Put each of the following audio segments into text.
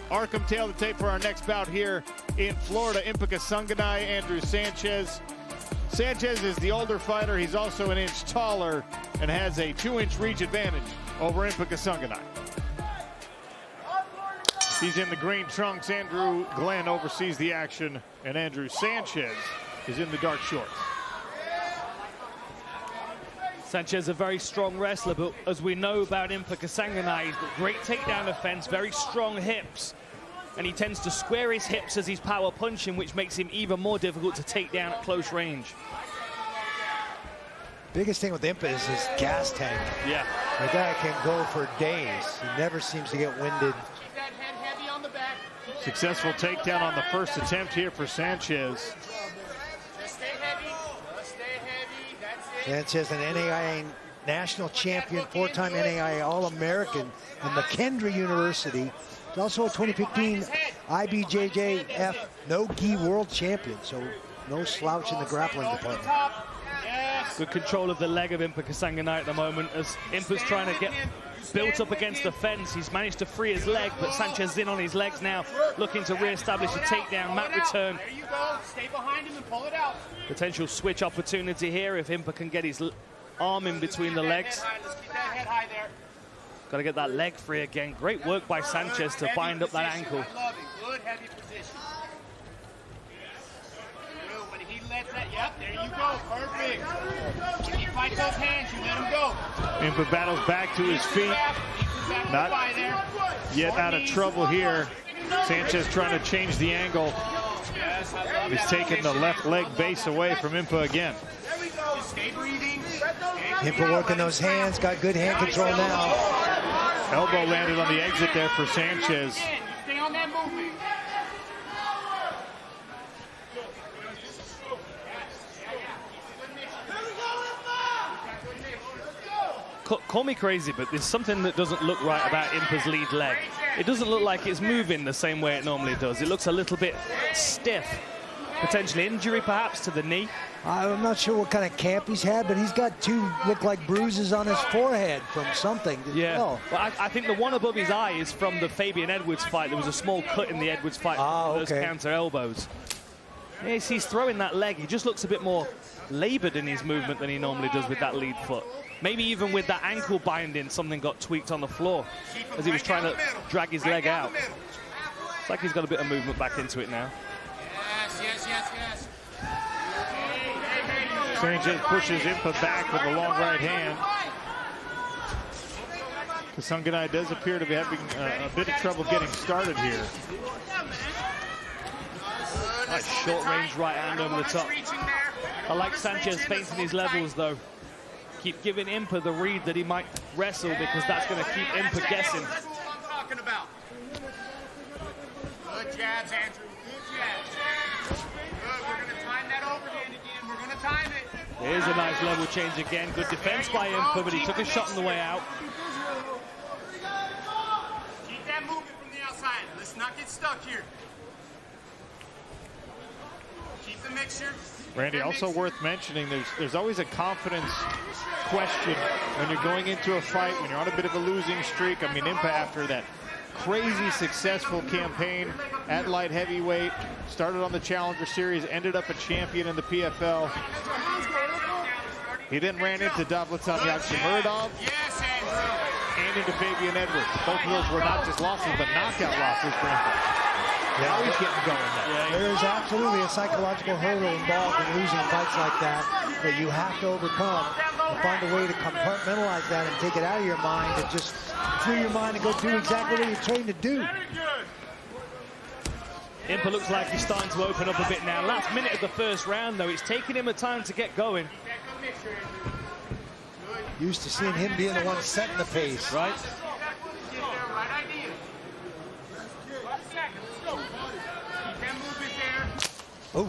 Arkham tail to tape for our next bout here in Florida. Impa Kasanganay, Andrew Sanchez. Sanchez is the older fighter. He's also an inch taller and has a 2-inch reach advantage over Impa Kasanganay. He's in the green trunks. Andrew Glenn oversees the action, and Andrew Sanchez is in the dark shorts. Sanchez, a very strong wrestler, but as we know about Impa Kasanganay, he's got great takedown defense, very strong hips, and he tends to square his hips as he's power punching, which makes him even more difficult to take down at close range. Biggest thing with Impa is his gas tank. Yeah. The guy can go for days. He never seems to get winded. Successful takedown on the first attempt here for Sanchez. Sanchez, an NAIA national champion, 4-time NAIA All-American in McKendree University. He's also a 2015 IBJJF no-gi world champion, so no slouch in the grappling department. Good control of the leg of Impa Kasanganay at the moment as Impa's trying to get built up against the fence. He's managed to free his leg, but Sanchez is in on his legs now, looking to re-establish a takedown, mat return. There you go. Stay behind him and pull it out. Potential switch opportunity here if Impa can get his arm in between the legs. Let's keep that head high there. Got to get that leg free again. Great work by Sanchez to bind up that ankle. I love it. Good heavy position. Good. When he lets that, yep, there you go. Perfect. When he fights those hands, you let him go. Impa battles back to his feet. Not yet out of trouble here. Sanchez trying to change the angle. He's taking the left leg base away from Impa again. Stay breathing. Impa working those hands, got good hand control now. Elbow landed on the exit there for Sanchez. Stay on that movement. Call me crazy, but there's something that doesn't look right about Impa's lead leg. It doesn't look like it's moving the same way it normally does. It looks a little bit stiff. Potentially injury, perhaps, to the knee. I'm not sure what kind of camp he's had, but he's got 2 look like bruises on his forehead from something. Yeah. Oh. Well, I think the one above his eye is from the Fabian Edwards fight. There was a small cut in the Edwards fight for those counter elbows. Yes, he's throwing that leg. He just looks a bit more labored in his movement than he normally does with that lead foot. Maybe even with that ankle binding, something got tweaked on the floor as he was trying to drag his leg out. It's like he's got a bit of movement back into it now. Yes. Sanchez pushes Impa back with a long right hand. Kasanganay does appear to be having a bit of trouble getting started here. Nice short range right hand over the top. I like Sanchez feinting his levels though. Keep giving Impa the read that he might wrestle because that's going to keep Impa guessing. That's what I'm talking about. Good jabs, Andrew. Good jabs. Good. We're going to time that overhand again. We're going to time it. Here's a nice level change again. Good defense by Impa, but he took a shot on the way out. Keep that movement from the outside. Let's not get stuck here. Keep the mixture. Randy, also worth mentioning, there's always a confidence question when you're going into a fight, when you're on a bit of a losing streak. I mean, Impa, after that crazy successful campaign at light heavyweight, started on the Challenger Series, ended up a champion in the PFL. He then ran into Davlatan Yakshimuradov and into Fabian Edwards. Both of those were not just losses, but knockout losses for Impa. Now he's getting going now. There is absolutely a psychological hurdle involved in losing fights like that you have to overcome and find a way to compartmentalize that and take it out of your mind and just free your mind and go do exactly what you're trained to do. Impa looks like he's starting to open up a bit now. Last minute of the first round, though, it's taking him a time to get going. Used to seeing him being the one setting the pace. Right? Oh.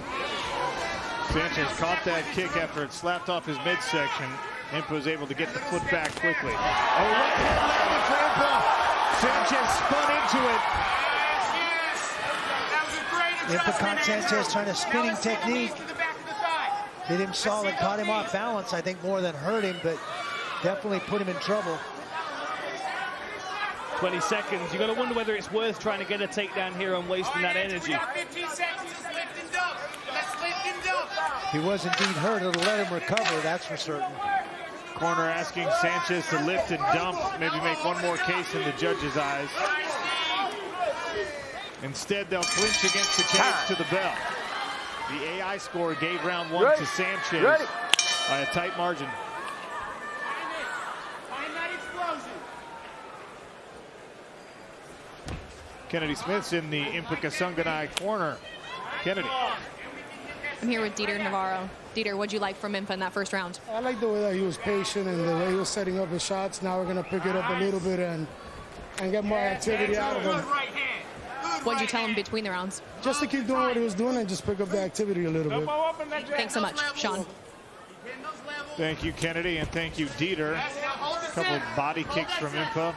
Sanchez caught that kick after it slapped off his midsection. Impa was able to get the foot back quickly. Oh, right hand landed for Impa. Sanchez spun into it. Impa caught Sanchez trying to spinning technique. Hit him solid, caught him off balance, I think more than hurt him, but definitely put him in trouble. 20 seconds. You got to wonder whether it's worth trying to get a takedown here and wasting that energy. 15 seconds. Let's lift and dump. Let's lift and dump. He was indeed hurt. It'll let him recover, that's for certain. Corner asking Sanchez to lift and dump, maybe make one more case in the judge's eyes. Instead, they'll clinch against the cage to the bell. The AI score gave round 1 to Sanchez by a tight margin. Find that explosion. Kennedy Smith's in the Impa Kasanganay corner. Kennedy. I'm here with Dieter Navarro. Dieter, what'd you like from Impa in that first round? I like the way that he was patient and the way he was setting up his shots. Now we're going to pick it up a little bit and get more activity out of him. What'd you tell him between the rounds? Just to keep doing what he was doing and just pick up the activity a little bit. Thanks so much, Sean. Thank you, Kennedy, and thank you, Dieter. A couple of body kicks from Impa.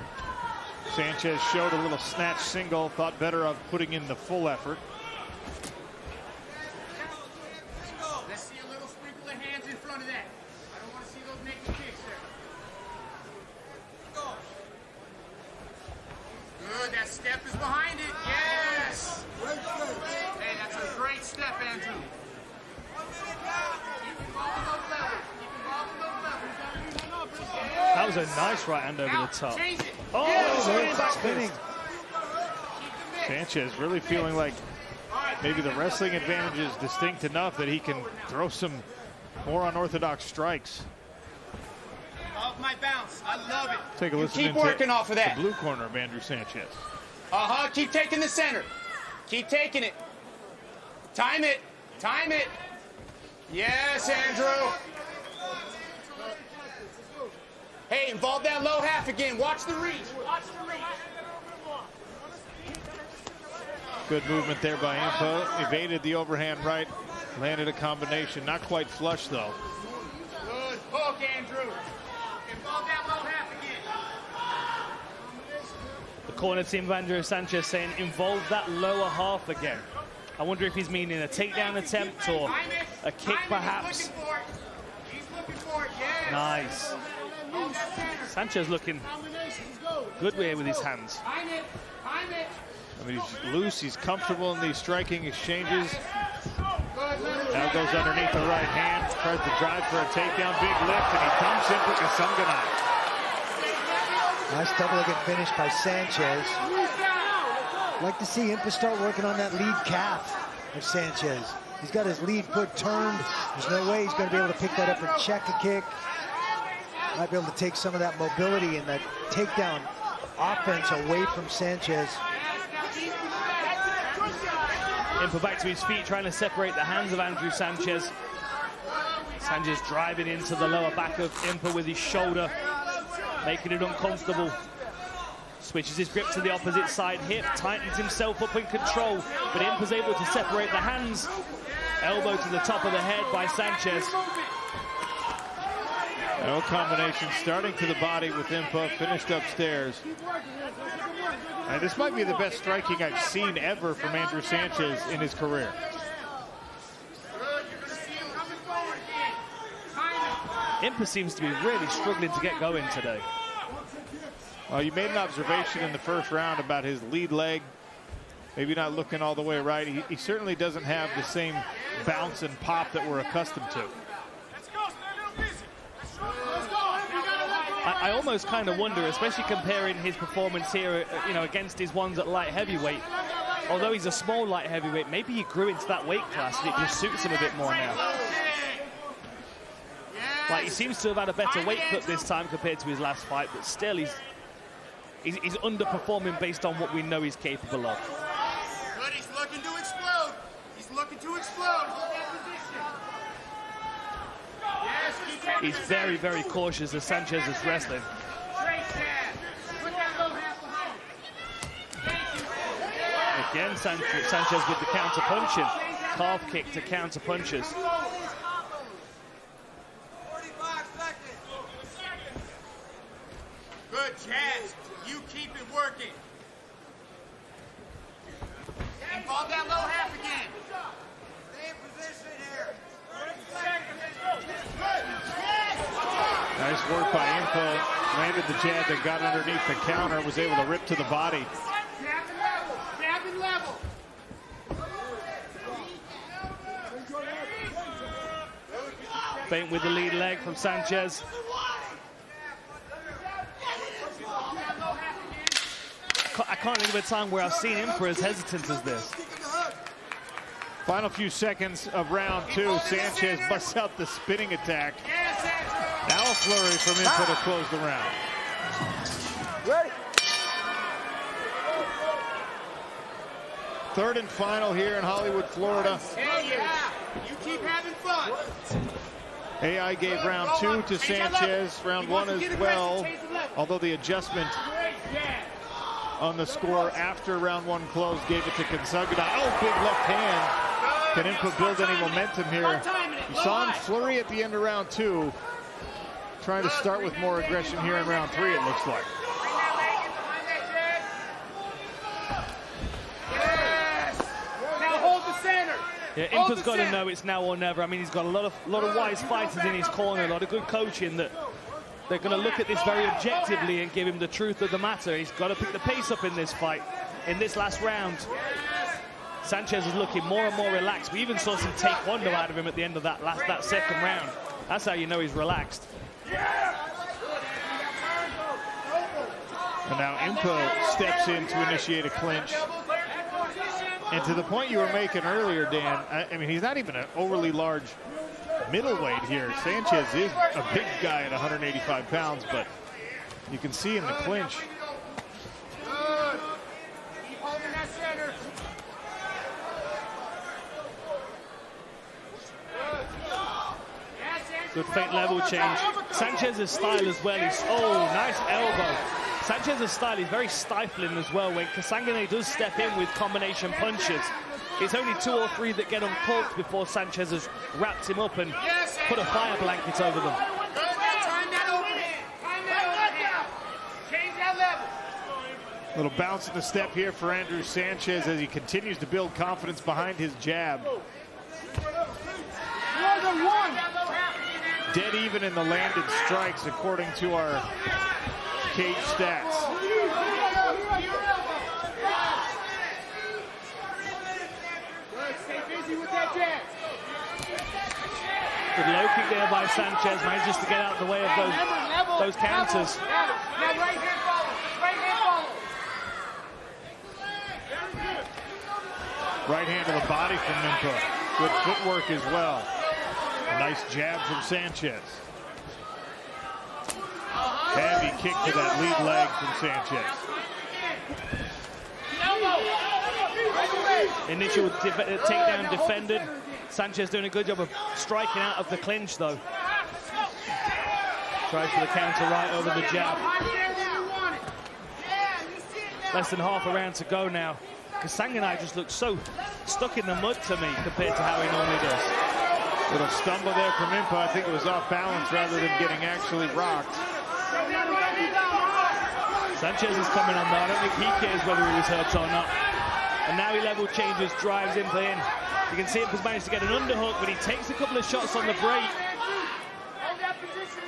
Sanchez showed a little snatch single, thought better of putting in the full effort. Let's see a little sprinkle of hands in front of that. I don't want to see those naked kicks there. Good, that step is behind it. Yes. Hey, that's a great step, Andrew. That was a nice right hand over the top. Oh, Spinning. Sanchez really feeling like maybe the wrestling advantage is distinct enough that he can throw some more unorthodox strikes. Love my bounce. I love it. Take a listen keep into working off of that. The blue corner of Andrew Sanchez. Keep taking the center. Keep taking it. Time it. Time it. Yes, Andrew. Hey, involve that low half again. Watch the reach. Watch the reach. Good movement there by Impa. Evaded the overhand right. Landed a combination. Not quite flush, though. Good poke, Andrew. Involve that low half again. The corner team of Andrew Sanchez saying involve that lower half again. I wonder if he's meaning a takedown attempt or a kick, perhaps. He's looking for it. Yes. Nice. Sanchez looking good here with his hands. Time it. Time it. I mean, he's loose. He's comfortable in these striking exchanges. Now goes underneath the right hand. Tries to drive for a takedown. Big lift, and he comes in for Kasanganay. Nice double-legged finish by Sanchez. Like to see Impa start working on that lead calf of Sanchez. He's got his lead foot turned. There's no way he's going to be able to pick that up and check a kick. Might be able to take some of that mobility and that takedown offense away from Sanchez. Impa back to his feet, trying to separate the hands of Andrew Sanchez. Sanchez driving into the lower back of Impa with his shoulder, making it uncomfortable. Switches his grip to the opposite side hip, tightens himself up in control, but Impa's able to separate the hands. Elbow to the top of the head by Sanchez. No combination starting to the body with Impa, finished upstairs. And this might be the best striking I've seen ever from Andrew Sanchez in his career. Impa seems to be really struggling to get going today. You made an observation in the first round about his lead leg, maybe not looking all the way right. He certainly doesn't have the same bounce and pop that we're accustomed to. I almost kind of wonder, especially comparing his performance here, against his ones at light heavyweight. Although he's a small light heavyweight, maybe he grew into that weight class and it just suits him a bit more now. Like, he seems to have had a better weight cut this time compared to his last fight, but still he's underperforming based on what we know he's capable of. Good, he's looking to explode. He's looking to explode. Hold that position. Yes, He's very, very cautious as Sanchez is wrestling. Again, Sanchez with the counter punching. Calf kick to counter punches. 45 seconds. Good, Jazz. You keep it working. Involve that low half again. Stay in position here. Nice work by Impa landed the jab that got underneath the counter, was able to rip to the body. Jab and level. Feint with the lead leg from Sanchez. I can't think of a time where I've seen Impa as hesitant as this. Final few seconds of round 2. Sanchez busts out the spinning attack. Now a flurry from Impa to close the round. Ready. Third and final here in Hollywood, Florida. You keep having fun. AI gave round 2 to Sanchez, round 1 as well, although the adjustment on the score after round 1 closed gave it to Kasanganay. Oh, big left hand. Can Impa build any momentum here? You saw him flurry at the end of round 2, trying to start with more aggression here in round 3, it looks like. Yeah, Impa's got to know it's now or never. I mean, he's got a lot of wise fighters in his corner, a lot of good coaching that they're going to look at this very objectively and give him the truth of the matter. He's got to pick the pace up in this fight, in this last round. Sanchez is looking more and more relaxed. We even saw some taekwondo out of him at the end of that second round. That's how you know he's relaxed. And now Impa steps in to initiate a clinch. And to the point you were making earlier, Dan, I mean, he's not even an overly large middleweight here. Sanchez is a big guy at 185 pounds, but you can see in the clinch. Good feint level change. Sanchez's style as well is, oh, nice elbow. Sanchez's style is very stifling as well. When Kasanganay does step in with combination punches, it's only 2 or 3 that get uncorked before Sanchez has wrapped him up and put a fire blanket over them. Little bounce in the step here for Andrew Sanchez as he continues to build confidence behind his jab. Dead even in the landed strikes according to our cage stats. Good low kick there by Sanchez, manages to get out of the way of those counters. Right hand to the body from Impa. Good footwork as well. A nice jab from Sanchez. Heavy kick to that lead leg from Sanchez. Initial takedown defended. Sanchez doing a good job of striking out of the clinch, though. Tries for the counter right over the jab. Less than half a round to go now. Kasanganay just looks so stuck in the mud to me compared to how he normally does. Little stumble there from Impa. I think it was off balance rather than getting actually rocked. Sanchez is coming on now. I don't think he cares whether he was hurt or not. And now he level changes, drives Impa in. You can see Impa's managed to get an underhook, but he takes a couple of shots on the break.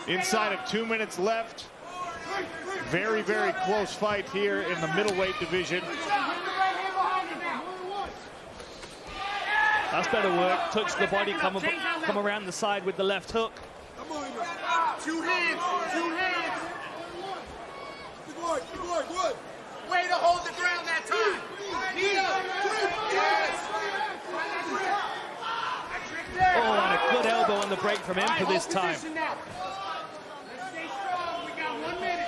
Inside of 2 minutes left. Very, very close fight here in the middleweight division. That's better work. Touch the body, come around the side with the left hook. Two hands, two hands. Good. Way to hold the ground that time. Yes. Oh, and a good elbow on the break from Impa this time. Let's stay strong. We got 1 minute.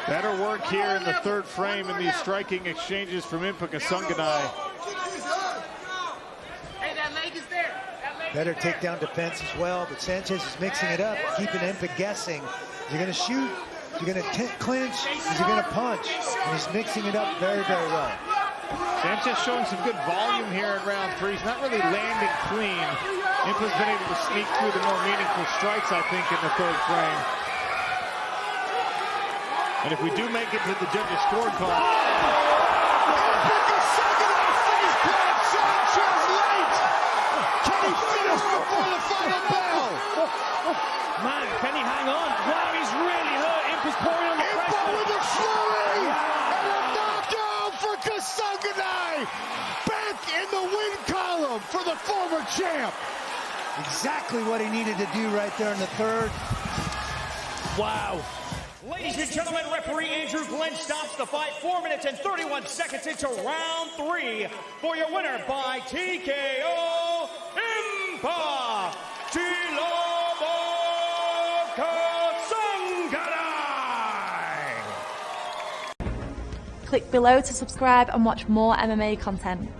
Better work here in the third frame in these striking exchanges from Impa Kasanganay. Hey, that leg is there. Better takedown defense as well, but Sanchez is mixing it up, keeping Impa guessing. Is he going to shoot? Is he going to clinch? Is he going to punch? And he's mixing it up very, very well. Sanchez showing some good volume here in round 3. He's not really landing clean. Impa's been able to sneak through the more meaningful strikes, I think, in the third frame. And if we do make it to the judges' scorecard. Man, can he hang on? Wow, he's really hurt. Impa's pouring on the pressure. Impa with the flurry! And a knockout for Kasanganay! Back in the win column for the former champ. Exactly what he needed to do right there in the third. Wow. Ladies and gentlemen, referee Andrew Glenn stops the fight 4 minutes and 31 seconds into round 3 for your winner by TKO, Impa Kasanganay. Click below to subscribe and watch more MMA content.